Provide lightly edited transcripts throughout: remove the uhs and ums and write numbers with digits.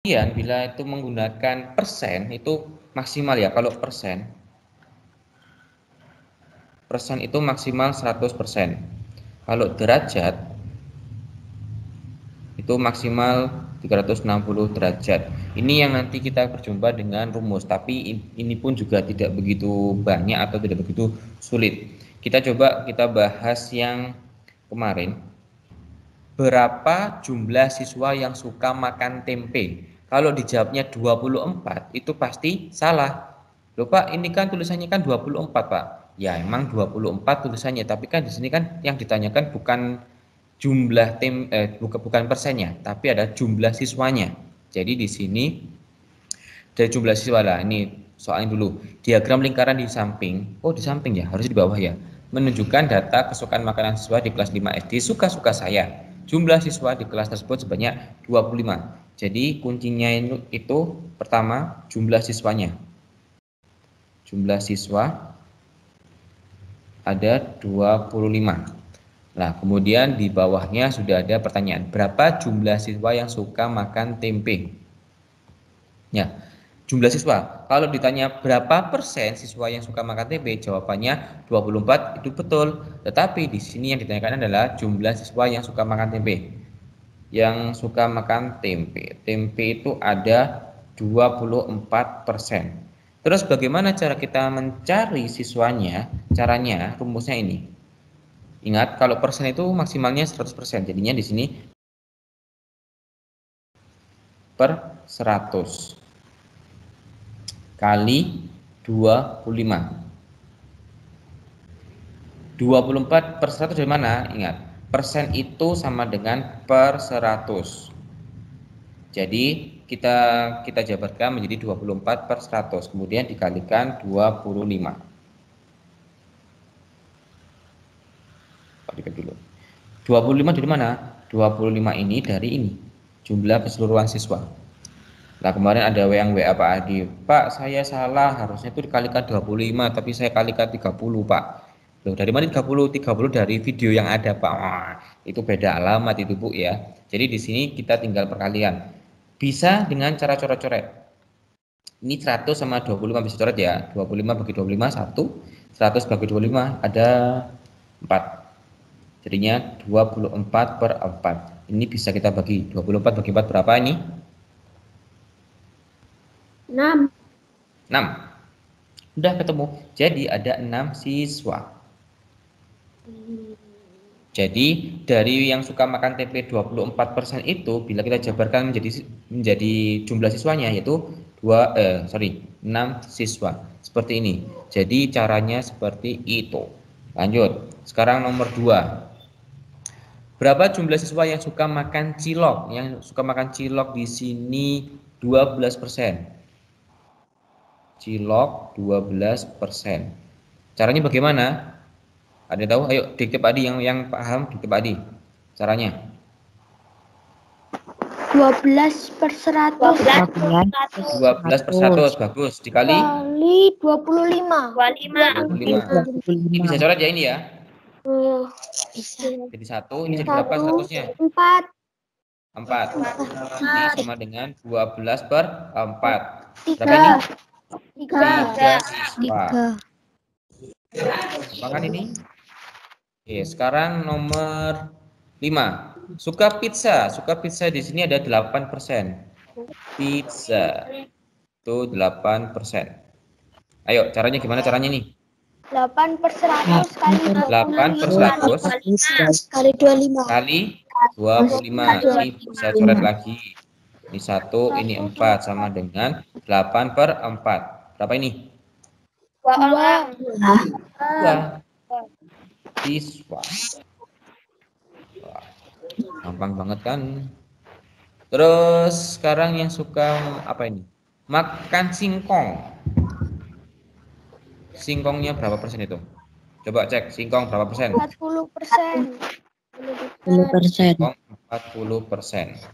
Kemudian bila itu menggunakan persen itu maksimal ya. Kalau persen itu maksimal 100%. Kalau derajat itu maksimal 360 derajat. Ini yang nanti kita berjumpa dengan rumus, tapi ini pun juga tidak begitu banyak atau tidak begitu sulit. Kita bahas yang kemarin. Berapa jumlah siswa yang suka makan tempe? Kalau dijawabnya 24 itu pasti salah. Loh Pak, ini kan tulisannya kan 24 Pak. Ya emang 24 tulisannya, tapi kan di sini kan yang ditanyakan bukan bukan persennya, tapi ada jumlah siswanya. Jadi di sini dari jumlah siswa lah. Ini soalnya dulu. Diagram lingkaran di samping. Oh, di samping ya, harus di bawah ya. Menunjukkan data kesukaan makanan siswa di kelas 5 SD suka-suka saya. Jumlah siswa di kelas tersebut sebanyak 25. Jadi kuncinya itu pertama jumlah siswanya. Jumlah siswa ada 25. Nah, kemudian di bawahnya sudah ada pertanyaan. Berapa jumlah siswa yang suka makan tempe? Ya, jumlah siswa. Kalau ditanya berapa persen siswa yang suka makan tempe, jawabannya 24 itu betul. Tetapi di sini yang ditanyakan adalah jumlah siswa yang suka makan tempe. Yang suka makan tempe. Tempe itu ada 24%. Terus bagaimana cara kita mencari siswanya? Caranya rumusnya ini. Ingat kalau persen itu maksimalnya 100%. Jadinya di sini per 100 kali 25. 24 per 100 dari mana? Ingat, persen itu sama dengan per 100. Jadi kita jabarkan menjadi 24 per 100, kemudian dikalikan 25. Kalikan dulu. 25 dari mana? 25 ini dari ini, jumlah keseluruhan siswa. Nah, kemarin ada yang WA Pak Adi, Pak saya salah, harusnya itu dikalikan 25, tapi saya kalikan 30 Pak. Loh, dari mana 30? 30 dari video yang ada Pak. Itu beda alamat itu Bu ya. Jadi di sini kita tinggal perkalian. Bisa dengan cara coret-coret. Ini 100 sama 25 bisa coret ya. 25 bagi 25 1, 100 bagi 25 ada 4. Jadinya 24 per 4. Ini bisa kita bagi. 24 bagi 4 berapa ini? 6. Udah ketemu. Jadi ada 6 siswa. Jadi dari yang suka makan tempe 24% itu bila kita jabarkan menjadi jumlah siswanya yaitu 6 siswa. Seperti ini. Jadi caranya seperti itu. Lanjut. Sekarang nomor 2. Berapa jumlah siswa yang suka makan cilok? Yang suka makan cilok di sini 12%. Cilok 12%. Caranya bagaimana? Ada yang tahu? Ayo dikit Adi yang paham, dikit Adi. Caranya. 12 per 100. 12 per 100 bagus. Dikali 25. 25. Ini bisa coret ya ini ya. Bisa. Jadi 1, ini jadi berapa 100-nya? 4. 4. Ini sama dengan 12 per 4. 3. Berapa ini? 3 siswa. Gampang ini? Oke, sekarang nomor 5. Suka pizza. Suka pizza di sini ada 8%. Pizza itu 8%. Ayo, caranya gimana caranya nih? 8 per 100 kali 8 per 100 kali 25. kali 25. Ini bisa coret lagi. Ini 1, ini 4 sama dengan 8 per 4. Berapa ini? 2. 2 siswa. Wah, gampang banget kan? Terus sekarang yang suka apa ini? Makan singkong. Singkongnya berapa persen itu? Coba cek singkong berapa persen? 40%. 40%.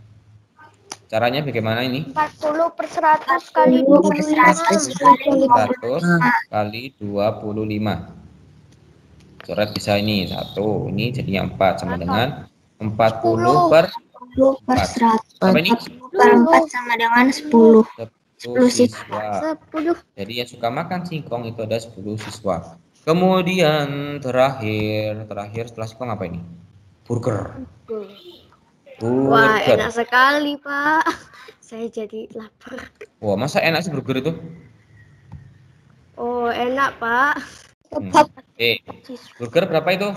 Caranya bagaimana ini? 40 per 100 kali 25. 100 kali 25. Coret bisa ini 1, ini jadinya 4 sama dengan 40 per 4. Apa ini? 4 sama dengan 10. 10 siswa. siswa. 10. Jadi yang suka makan singkong itu ada 10 siswa. Kemudian terakhir setelah singkong apa ini? Burger. Wah, Burger. enak sekali, Pak. Saya jadi lapar. Wah, masa enak sih burger itu? Oh, enak, Pak. Burger berapa itu?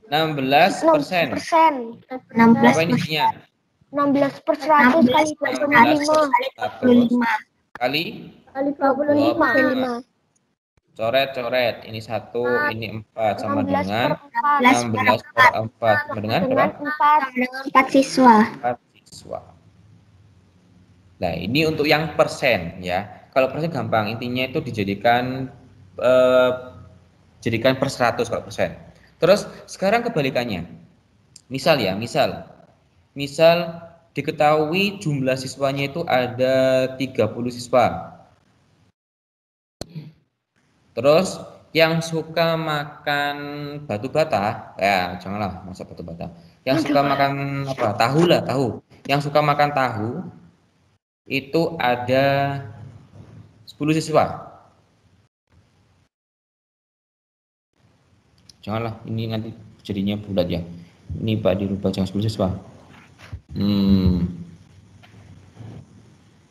16%. 16 Berapa ini isinya? 16 per 100 kali 25. 100 kali Kali 25. coret. Ini 1, ini 4 sama 16 dengan per 16 per 4 sama dengan berapa? 4 siswa. 4 siswa. Nah, ini untuk yang persen ya. Kalau persen gampang, intinya itu dijadikan jadikan per 100 kalau persen. Terus sekarang kebalikannya. Misal diketahui jumlah siswanya itu ada 30 siswa. Terus yang suka makan batu bata, ya janganlah masa batu bata. Yang suka makan apa? Tahu. Yang suka makan tahu itu ada 10 siswa. Janganlah, ini nanti jadinya bulat ya. Ini Pak dirubah jangan 10 siswa.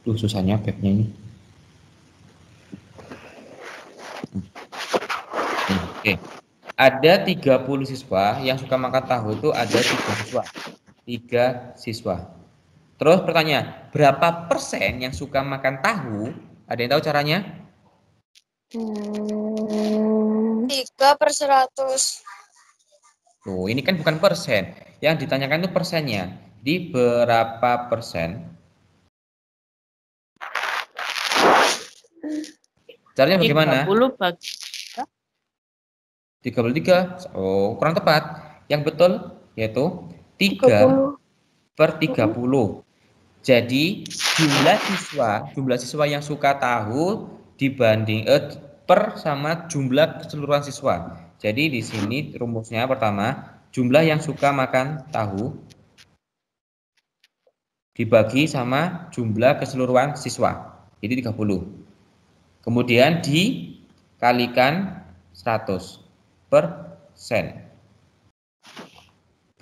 Susahnya babnya ini. Oke. Ada 30 siswa yang suka makan tahu itu ada 3 siswa. 3 siswa. Terus pertanyaan, berapa persen yang suka makan tahu? Ada yang tahu caranya? 3/100. Tuh, ini kan bukan persen. Yang ditanyakan itu persennya. Di berapa persen? Caranya bagaimana? 30 bagi 33. Oh, kurang tepat. Yang betul yaitu 3/30. Jadi jumlah siswa yang suka tahu dibanding per sama jumlah keseluruhan siswa. Jadi di sini rumusnya pertama, jumlah yang suka makan tahu dibagi sama jumlah keseluruhan siswa. Jadi 30. Kemudian dikalikan 100%.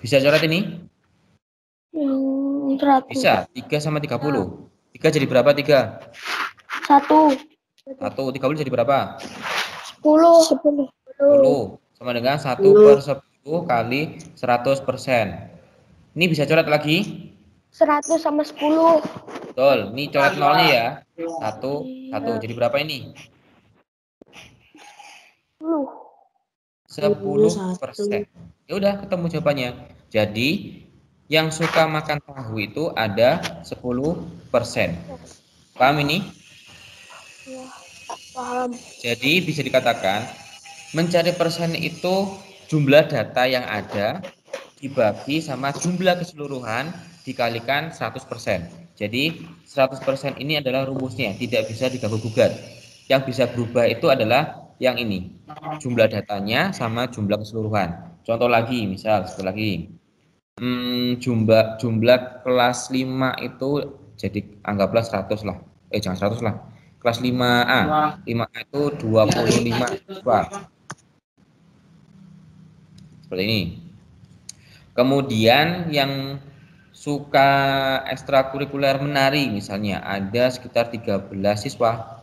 Bisa coret ini? 100. Bisa. 3 sama 30. 3 jadi berapa 3? 1. 30 jadi berapa? 10. 10 sama dengan 1/10 kali 100%. Ini bisa coret lagi? 100 sama 10. Betul. Ini coret nolnya ya. 1 jadi berapa ini? 10%. Ya udah ketemu jawabannya. Jadi yang suka makan tahu itu ada 10%. Paham ini? Paham. Jadi bisa dikatakan mencari persen itu jumlah data yang ada dibagi sama jumlah keseluruhan dikalikan 100%. Jadi 100% ini adalah rumusnya, tidak bisa diganggu-gugat. Yang bisa berubah itu adalah yang ini, jumlah datanya sama jumlah keseluruhan. Contoh lagi, misal sekali lagi, jumlah kelas 5 itu jadi anggaplah 100 lah. Jangan 100 lah. Kelas 5A. 5A itu 25 siswa. Seperti ini. Kemudian yang suka ekstrakurikuler menari misalnya ada sekitar 13 siswa.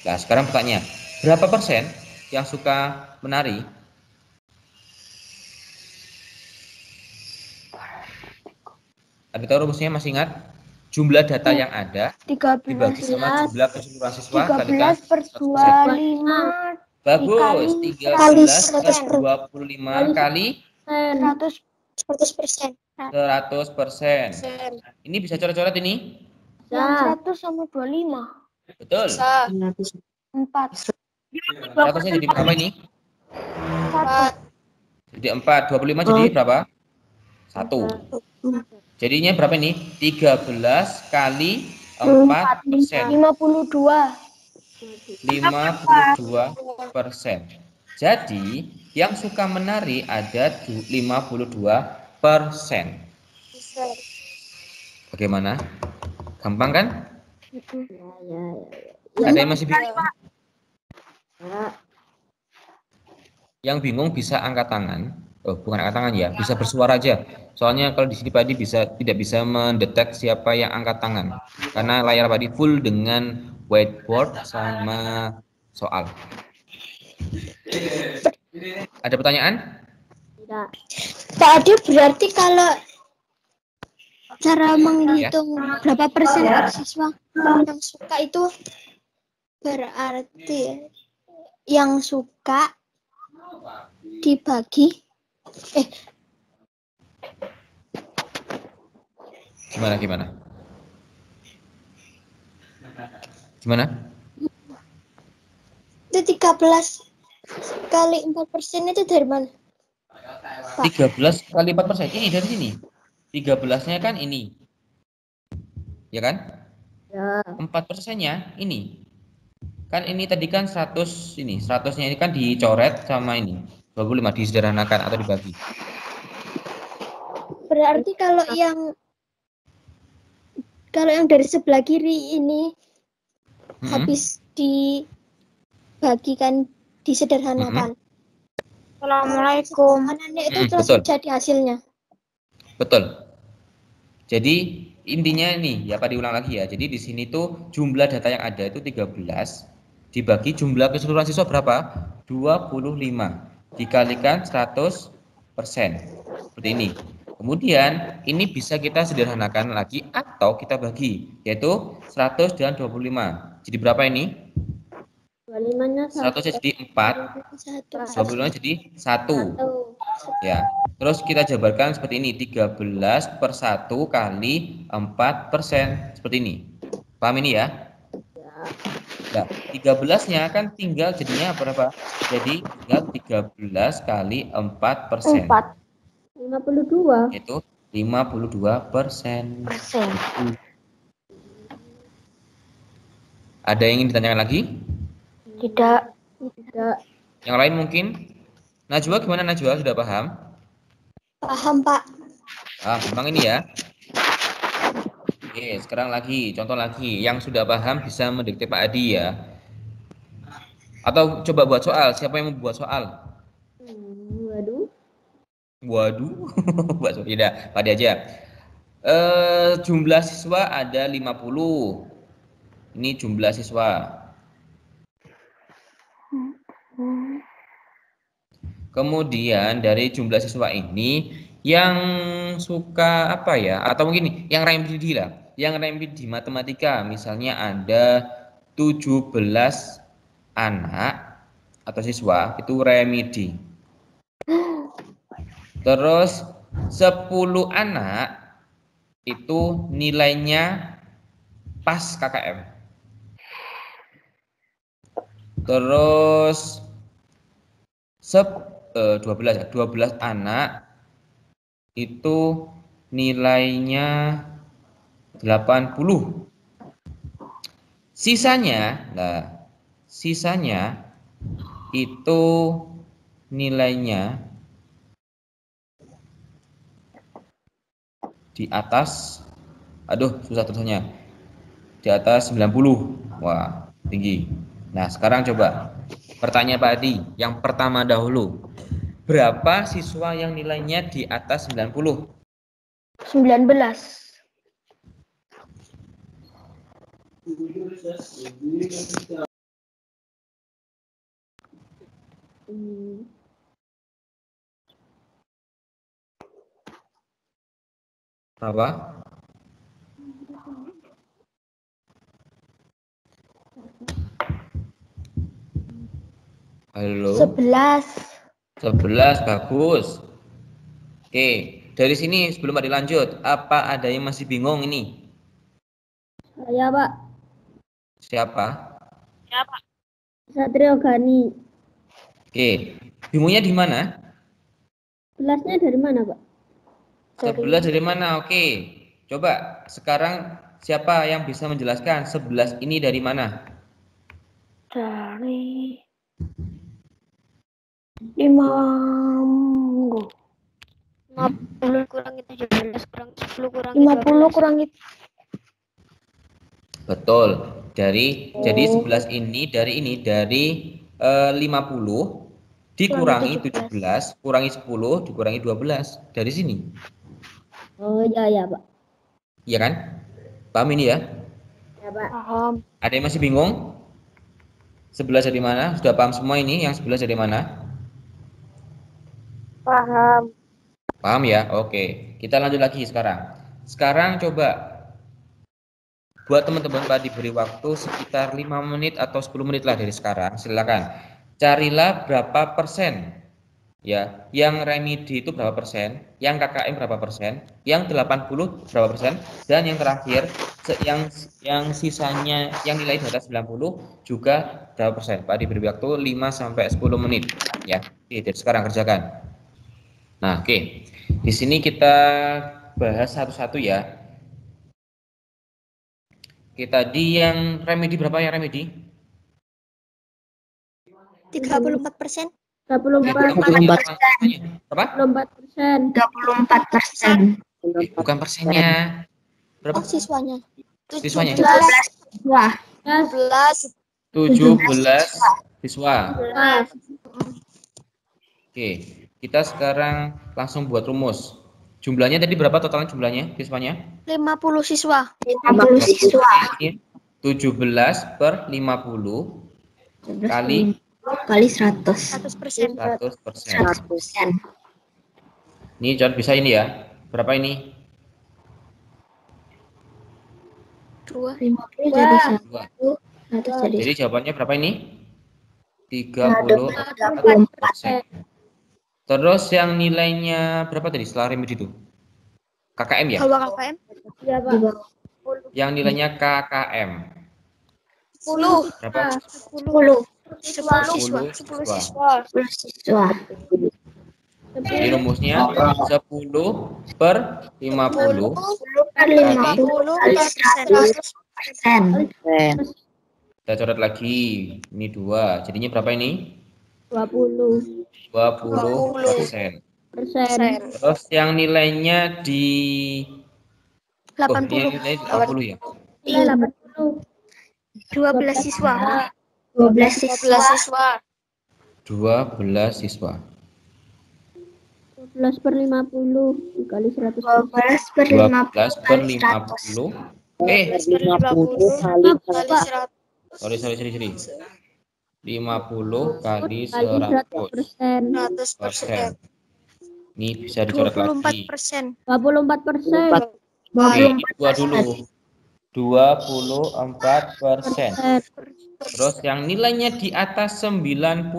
Nah, sekarang pertanyaan, berapa persen yang suka menari? Ada tahu rumusnya, masih ingat? Jumlah data yang ada 13 dibagi sama jumlah keseluruhan siswa 13 per 25 bagus. 13 per 25 kali 100%. 100%. Ini bisa coret-coret ini? Yang 100 sama 25. Betul. 4. 100-nya jadi berapa ini? 1. Jadi 4. 25 jadi berapa? 1. Jadinya berapa ini? 13 kali 4%. 52. 52%. Jadi yang suka menari ada 52%. Bagaimana? Gampang kan? Ya. Ada yang masih bingung? Yang bingung bisa angkat tangan. Oh, bukan angkat tangan ya, bisa bersuara aja. Soalnya kalau di sini Pak Adi tidak bisa mendetek siapa yang angkat tangan. Karena layar Pak Adi full dengan whiteboard sama soal. Ada pertanyaan? Pak Adi, berarti kalau cara menghitung berapa persen siswa yang suka itu berarti yang suka dibagi Gimana? itu 13 kali 4% itu dari mana? 13 kali 4%. Ini dari sini. 13-nya kan ini. Ya kan? Ya. 4%-nya ini. Kan ini tadi kan 100 ini. 100-nya ini kan dicoret sama ini. 25 disederhanakan atau dibagi. Berarti kalau yang dari sebelah kiri ini habis dibagikan, disederhanakan. Assalamualaikum. Anaknya itu langsung jadi hasilnya. Betul. Jadi intinya nih, ya Pak diulang lagi ya. Jadi di sini tuh jumlah data yang ada itu 13 dibagi jumlah keseluruhan siswa berapa? 25 dikalikan 100%. Seperti ini. Kemudian ini bisa kita sederhanakan lagi atau kita bagi, yaitu 100 dan 25. Jadi berapa ini? 100 jadi 4, 25 jadi 1. Ya. Terus kita jabarkan seperti ini, 13/1 kali 4%. Seperti ini. Paham ini ya? Nah, 13-nya kan tinggal jadinya berapa? Jadi tinggal 13 kali 4%. 52. Itu 52%. Ada yang ingin ditanyakan lagi? Tidak. Yang lain mungkin? Najwa gimana Najwa? Sudah paham? Paham, Pak. Gampang ini ya. Oke, sekarang lagi, contoh lagi. Yang sudah paham bisa mendikte Pak Adi ya. Atau coba buat soal. Siapa yang mau buat soal? Waduh. Buat soal. Tidak, Pak Adi aja. Jumlah siswa ada 50. Ini jumlah siswa. Kemudian dari jumlah siswa ini yang suka apa ya? Atau mungkin yang remedi lah. Yang remedi di matematika misalnya ada 17 anak atau siswa itu remedi. Terus 10 anak itu nilainya pas KKM. Terus 12 anak itu nilainya 80. Sisanya itu nilainya di atas, susah tulisannya, di atas 90. Wah, tinggi. Nah, sekarang coba pertanyaan Pak Adi yang pertama dahulu. Berapa siswa yang nilainya di atas 90? 19. Berapa? Halo. 11 bagus. Oke, dari sini sebelum Pak dilanjut, apa ada yang masih bingung ini? Saya, Pak. Siapa? Satrio Gani. Oke, bingungnya di mana? 11-nya dari mana, Pak? 11 dari mana? Oke, coba sekarang siapa yang bisa menjelaskan 11 ini dari mana? Dari 5 50 kurangi 17 kurangi 10 kurangi 50 12. kurangi Betul. Jadi 11 ini dari 50 dikurangi 17, kurangi 10, dikurangi 12 dari sini. Oh ya Pak. Iya kan? Paham ini ya? Ya Pak. Paham. Ada yang masih bingung? 11 dari mana? Sudah paham semua ini? Yang 11 dari mana? Paham. Paham ya? Oke. Kita lanjut lagi sekarang. Sekarang coba buat teman-teman Pak diberi waktu sekitar 5 menit atau 10 menit lah dari sekarang. Silakan. Carilah berapa persen ya, yang remedi itu berapa persen, yang KKM berapa persen, yang 80 berapa persen, dan yang terakhir yang sisanya yang nilai di atas 90 juga berapa persen. Pak diberi waktu 5 sampai 10 menit ya. Oke, dari sekarang kerjakan. Nah, oke. Di sini kita bahas satu-satu ya. Oke, tadi yang remedi berapa ya remedi? 34%. 34. Berapa? 34%. 24%. Bukan persennya. Berapa? Siswanya. Siswanya. 17 siswa. 17. 17 siswa. Nah, Oke, kita sekarang langsung buat rumus. Jumlahnya tadi berapa totalnya jumlahnya siswanya? 50 siswa. 50 siswa. Ini 17 per 50 kali Kali 100. 100%. 100%. 100%. Ini jangan bisa ini ya. Berapa ini? 2. 50 jadi 2. 1. 100 jadi Jadi jawabannya berapa ini? 34%. 24. Terus yang nilainya berapa tadi setelah remedi itu? KKM ya? Kalau KKM ya Di Pak. bawah Yang nilainya KKM 10. berapa? 10. 10 siswa. 10 siswa. 10 siswa. Jadi rumusnya 10 per 50 10 per 50 kali 100%. kita coret lagi, ini 2, jadinya berapa ini? 20%. 20%. Terus yang nilainya di 80. ini nilainya 80 ya? Iya 80. 12 siswa. 12 12 siswa. siswa. 12 siswa. 12 per 50 dikali 100%. 12 per 12 50 per kali 100. 50. 50 kali 100. Sorry. 50 kali Kali 100%. 100%. Ini bisa dicoret lagi. 24%. 24%. Oke, ini 2 dulu. 24%. Terus yang nilainya di atas 90.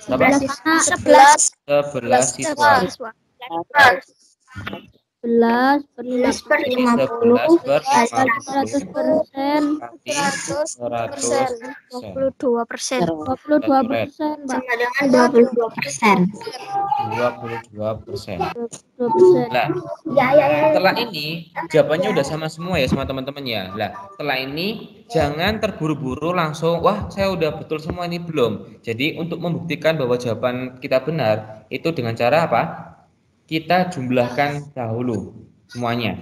Berapa? 11. 11 siswa. 11 per 11 per 11 50 per kali 100%. 100%. 22%. 22%, Pak. sama dengan 22%. 22%. 22%. Nah, setelah ini jawabannya udah sama semua ya sama teman-teman ya. Lah, setelah ini jangan terburu-buru langsung wah saya udah betul semua ini belum. Jadi untuk membuktikan bahwa jawaban kita benar itu dengan cara apa? Kita jumlahkan dahulu semuanya.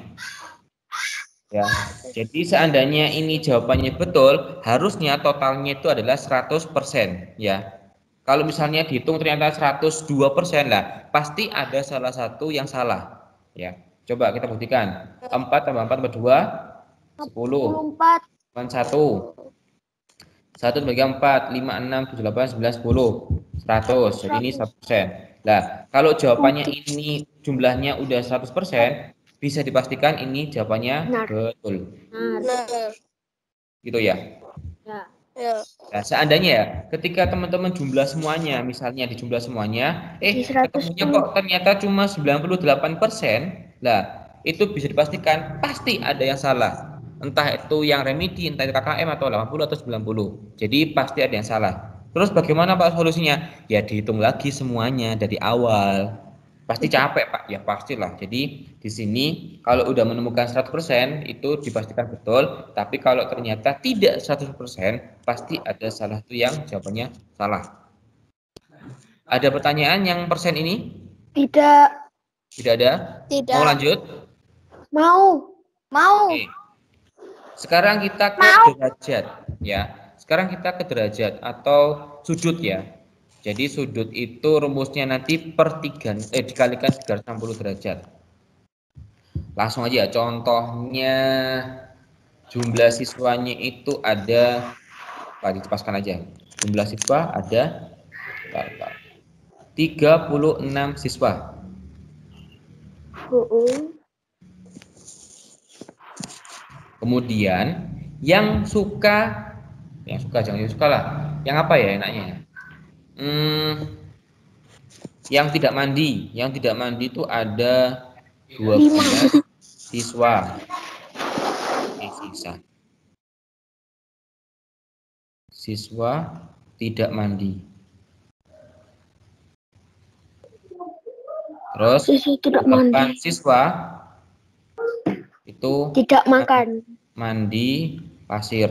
Ya. Jadi seandainya ini jawabannya betul, harusnya totalnya itu adalah 100% ya. Kalau misalnya dihitung ternyata 102% lah, pasti ada salah satu yang salah. Ya. Coba kita buktikan. 4 tambah 4 tambah 2 10. 24. 1 bagi 4 5 6 7 8 9 10 100. Jadi ini 100%. Nah, kalau jawabannya ini jumlahnya udah 100%, bisa dipastikan ini jawabannya Benar. betul. Benar. Gitu ya. Ya. Ya. Nah, seandainya ya, ketika teman-teman jumlah semuanya, misalnya dijumlah semuanya, Di 110. ketemunya kok ternyata cuma 98%, lah itu bisa dipastikan pasti ada yang salah. Entah itu yang remedi, entah itu KKM atau 80 atau 90. Jadi pasti ada yang salah. Terus bagaimana Pak solusinya? Ya dihitung lagi semuanya dari awal. Pasti capek Pak, ya pastilah. Jadi di sini kalau udah menemukan 100% itu dipastikan betul, tapi kalau ternyata tidak 100% pasti ada salah satu yang jawabannya salah. Ada pertanyaan yang persen ini? Tidak. Tidak ada? Tidak. Mau lanjut? Mau. Oke. Sekarang kita ke derajat ya. Sekarang kita ke derajat atau sudut ya. Jadi sudut itu rumusnya nanti dikalikan 360 derajat. Langsung aja contohnya jumlah siswanya itu ada, Pak dipaskan aja. Jumlah siswa ada 36 siswa. Kemudian yang suka jangan suka lah. Yang apa ya enaknya? Yang tidak mandi itu ada 12 siswa. Siswa tidak mandi. Terus Siswa tidak 8 mandi. siswa itu Tidak makan. mandi pasir.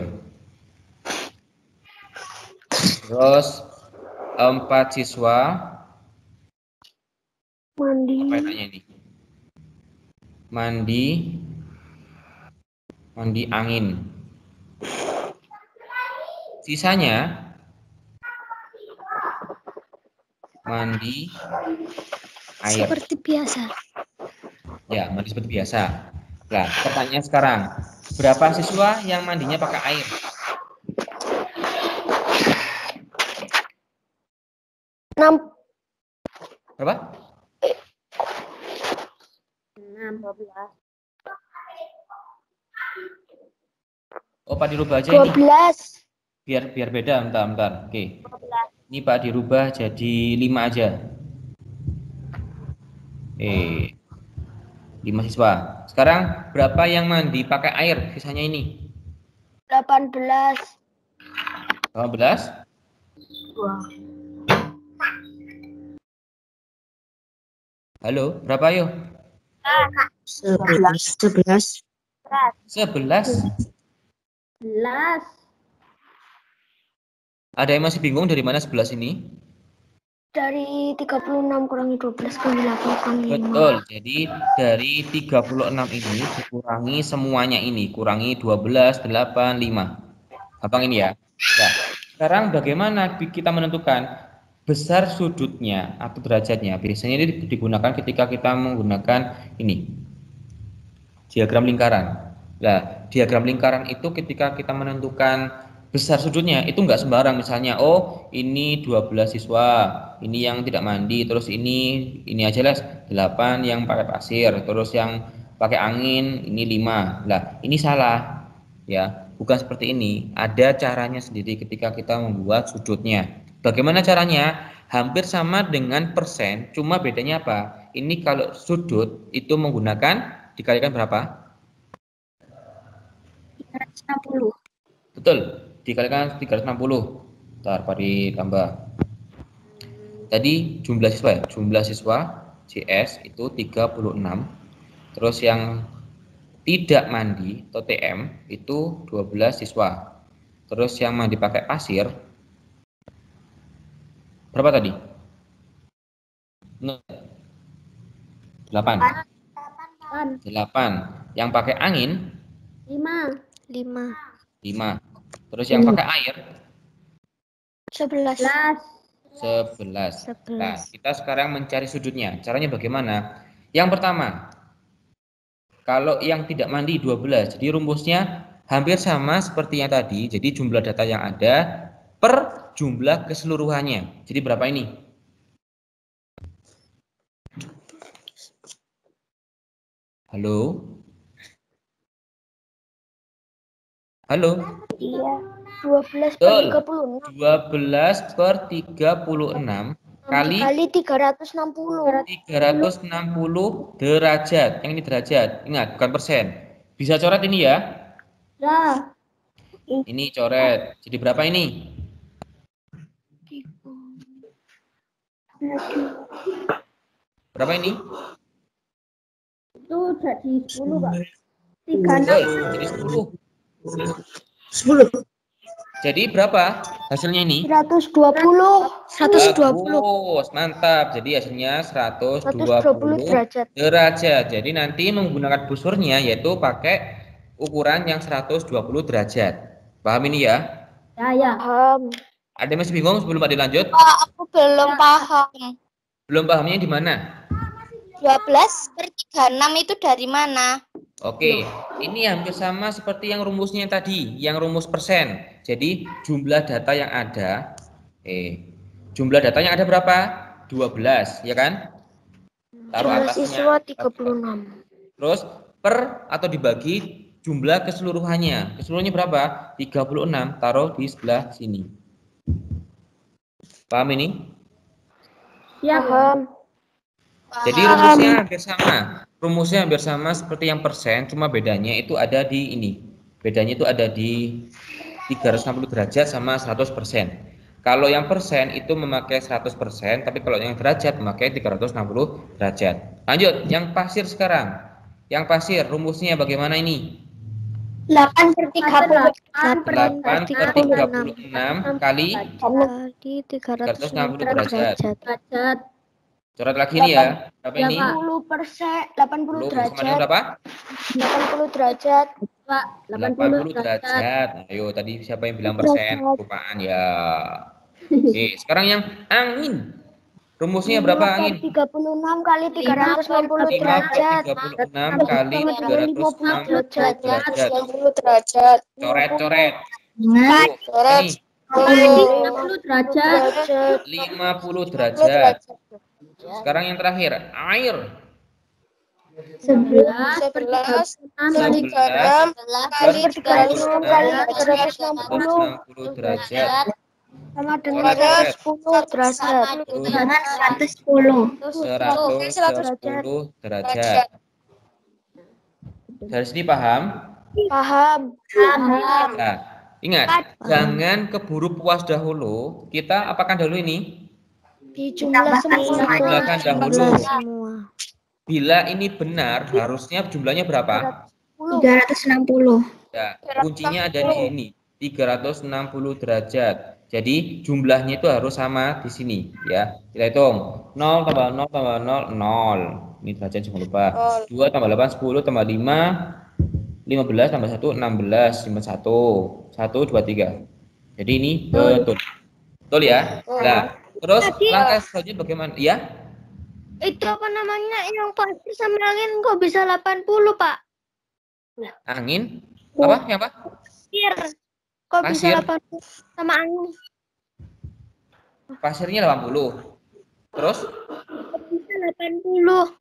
Terus 4 siswa Mandi. apa enaknya ini? Mandi angin. Sisanya mandi air. Seperti biasa. Ya, mandi seperti biasa. Nah, pertanyaan sekarang, berapa siswa yang mandinya pakai air? Berapa? 12. Oh, Pak dirubah aja ini. 12. Biar beda, bentar. Oke. Ini Pak dirubah jadi 5 aja. 5 siswa. Sekarang berapa yang mandi pakai air sisanya ini? 18. 18? Halo, berapa ayo? 11. 11. Ada yang masih bingung dari mana 11 ini? Dari 36 kurangi 12 kali 8 kali 5. Betul. Jadi dari 36 ini dikurangi semuanya ini, kurangi 12, 8, 5. Gampang ini ya. Nah, sekarang bagaimana kita menentukan besar sudutnya atau derajatnya? Biasanya ini digunakan ketika kita menggunakan ini. Diagram lingkaran. Nah, diagram lingkaran itu ketika kita menentukan besar sudutnya itu enggak sembarang, misalnya oh ini 12 siswa, ini yang tidak mandi, terus ini aja lah 8 yang pakai pasir, terus yang pakai angin ini 5. Lah, ini salah. Ya, bukan seperti ini. Ada caranya sendiri ketika kita membuat sudutnya. Bagaimana caranya? Hampir sama dengan persen, cuma bedanya apa? Ini kalau sudut itu menggunakan dikalikan berapa? 360. Betul, dikalikan 360. Ntar Pak ditambah. Tadi jumlah siswa CS itu 36. Terus yang tidak mandi atau TM itu 12 siswa. Terus yang mandi pakai pasir berapa tadi? 8. 8. Yang pakai angin 5. 5. Terus yang pakai air 11. 11. Nah, kita sekarang mencari sudutnya. Caranya bagaimana? Yang pertama, kalau yang tidak mandi 12, jadi rumusnya hampir sama seperti yang tadi. Jadi jumlah data yang ada per jumlah keseluruhannya. Jadi berapa ini? Halo? Halo? Iya. 12 Betul. per 36. 12 per 36 kali 360. 360 derajat. Yang ini derajat. Ingat, bukan persen. Bisa coret ini ya? Ya. Ini coret. Jadi berapa ini? Berapa ini? Itu jadi 10, Pak. Betul, jadi 10. 10. Jadi berapa hasilnya ini? 120. 120. Bagus, mantap. Jadi hasilnya 120 120 derajat. derajat. Jadi nanti menggunakan busurnya yaitu pakai ukuran yang 120 derajat. Paham ini ya? Ya. Paham. Ada yang masih bingung sebelum Pak dilanjut? Aku belum paham. Belum pahamnya di mana? 12/36 itu dari mana? Oke, ini hampir sama seperti yang rumusnya tadi, yang rumus persen. Jadi jumlah data yang ada, jumlah data yang ada berapa? 12, ya kan? Taruh Jumlah atasnya. siswa 36. Terus per atau dibagi jumlah keseluruhannya. Keseluruhannya berapa? 36, taruh di sebelah sini. Paham ini? Ya. Paham. Jadi rumusnya hampir sama. Rumusnya hampir sama seperti yang persen, cuma bedanya itu ada di ini. Bedanya itu ada di 360 derajat sama 100%. Kalau yang persen itu memakai 100%, tapi kalau yang derajat memakai 360 derajat. Lanjut, yang pasir sekarang. Yang pasir rumusnya bagaimana ini? 8/36. 8/36 kali 360 derajat. derajat. Coret lagi nih ya. Berapa ini? 80%, 80 Samanya derajat. berapa? 80 derajat. Pak, 80 derajat. Ayo tadi siapa yang bilang persen? Kelupaan ya. Oke, sekarang yang angin. Rumusnya berapa angin? 36 kali 360 derajat. 36 kali 360 derajat. 90 derajat. Coret-coret. Ingat, Ini 60 derajat. 50 derajat. Sekarang yang terakhir, air. 11 kali 11 kali 36 kali 360 derajat. sama dengan 10 derajat. dengan 110. 110 derajat. Dari sini paham? Paham. Nah, ingat, jangan keburu puas dahulu. Kita apakan dahulu ini? Di jumlah semua. Jumlahkan dahulu. Jumlah semua. Bila ini benar, harusnya jumlahnya berapa? 360. Ya, kuncinya ada di sini, 360 derajat. Jadi jumlahnya itu harus sama di sini, ya. Kita hitung. 0 tambah 0 tambah 0, 0. Ini derajat jangan lupa. 2 tambah 8, 10 tambah 5, 15 tambah 1, 16, tambah 1, 1, 2, 3. Jadi ini betul. Betul ya? Nah, terus langkah selanjutnya bagaimana? Ya? Itu apa namanya yang pasir sama angin kok bisa 80, Pak? Angin? Apa? Yang apa? Pasir. Kok Pasir. bisa 80 sama angin? Pasirnya 80. Terus? Kok bisa 80?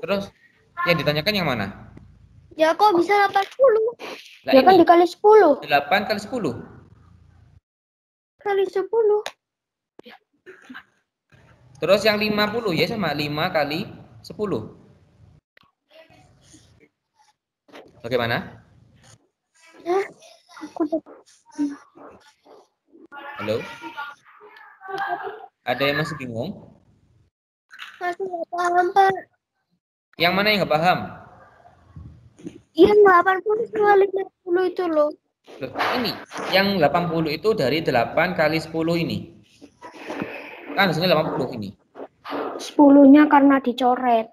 Terus yang ditanyakan yang mana? Ya kok bisa 80? Nah, Ya kan ini dikali 10. 8 kali 10. Kali 10. Terus yang 50 ya sama 5 kali 10. Bagaimana? Ya, aku udah Halo? Ada yang masih bingung? masih nggak paham, Pak. Yang mana yang nggak paham? Iya, 80 sama 50 itu loh. Loh, ini yang 80 itu dari 8 kali 10 ini. Kan hasilnya 80 ini. 10-nya karena dicoret.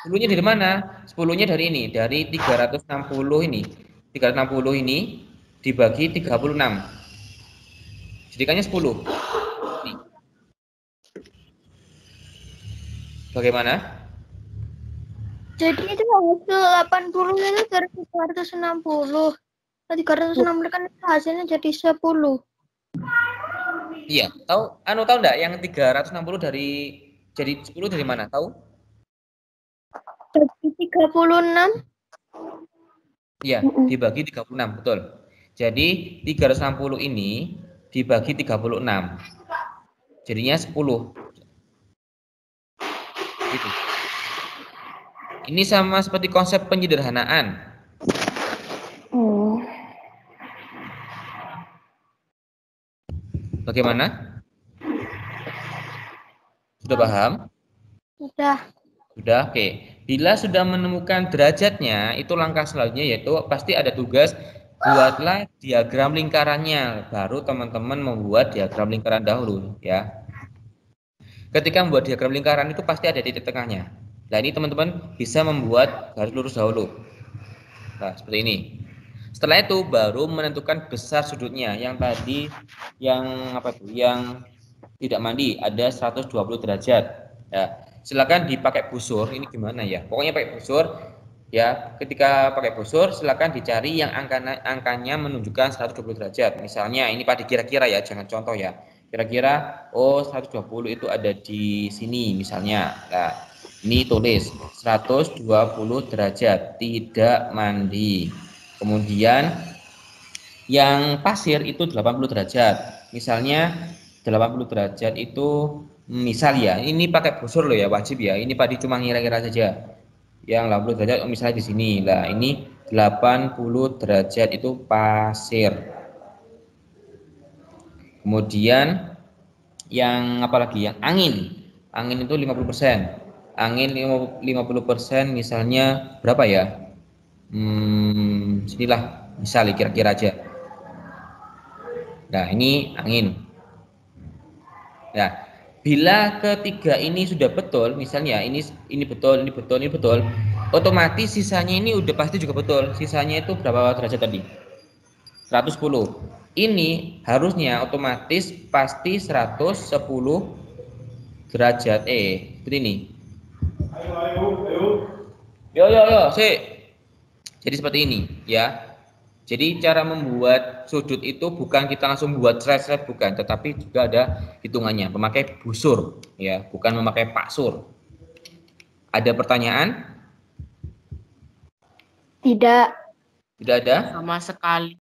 10-nya dari mana? 10-nya dari ini, dari 360 ini. 360 ini dibagi 36. Jadikannya 10. Nih. Bagaimana? Jadi itu hasil 80 itu dari 360. 360 kan hasilnya jadi 10. Iya, tahu enggak yang 360 dari jadi 10 dari mana? Tahu? Jadi 36. Iya, dibagi 36, betul. Jadi 360 ini dibagi 36. Jadinya 10. Gitu. Ini sama seperti konsep penyederhanaan. Bagaimana? Sudah paham? Udah. Sudah, oke. Bila sudah menemukan derajatnya, itu langkah selanjutnya yaitu pasti ada tugas buatlah diagram lingkarannya. Baru teman-teman membuat diagram lingkaran dahulu ya. Ketika membuat diagram lingkaran itu pasti ada titik tengahnya. Nah, ini teman-teman bisa membuat garis lurus dahulu. Nah, seperti ini. Setelah itu baru menentukan besar sudutnya. Yang tadi yang apa tuh? Yang tidak mandi ada 120 derajat. Ya, silakan dipakai busur. Ini gimana ya? Pokoknya pakai busur. Ya, ketika pakai busur silakan dicari yang angkanya menunjukkan 120 derajat. Misalnya ini pada kira-kira ya, jangan contoh ya. Kira-kira 120 itu ada di sini misalnya. Nah, ini tulis 120 derajat tidak mandi. Kemudian yang pasir itu 80 derajat. Misalnya 80 derajat itu misal ya, ini pakai busur loh ya, wajib ya. Ini Pak cuma ngira-ngira saja. Yang 80 derajat misalnya di sini. Nah, ini 80 derajat itu pasir. Kemudian yang apa lagi? Yang angin. Angin itu 50%. Angin 50% misalnya berapa ya? Sinilah misal kira-kira aja. Nah, ini angin. Nah, bila ketiga ini sudah betul, misalnya ini betul, ini betul, ini betul, otomatis sisanya ini udah pasti juga betul. Sisanya itu berapa derajat tadi? 110. Ini harusnya otomatis pasti 110 derajat. Seperti ini. Yo, sih. Jadi seperti ini, ya. Jadi cara membuat sudut itu bukan kita langsung buat seret-seret, bukan, tetapi juga ada hitungannya, memakai busur, ya, bukan memakai paksur. Ada pertanyaan? Tidak. Tidak ada? Sama sekali.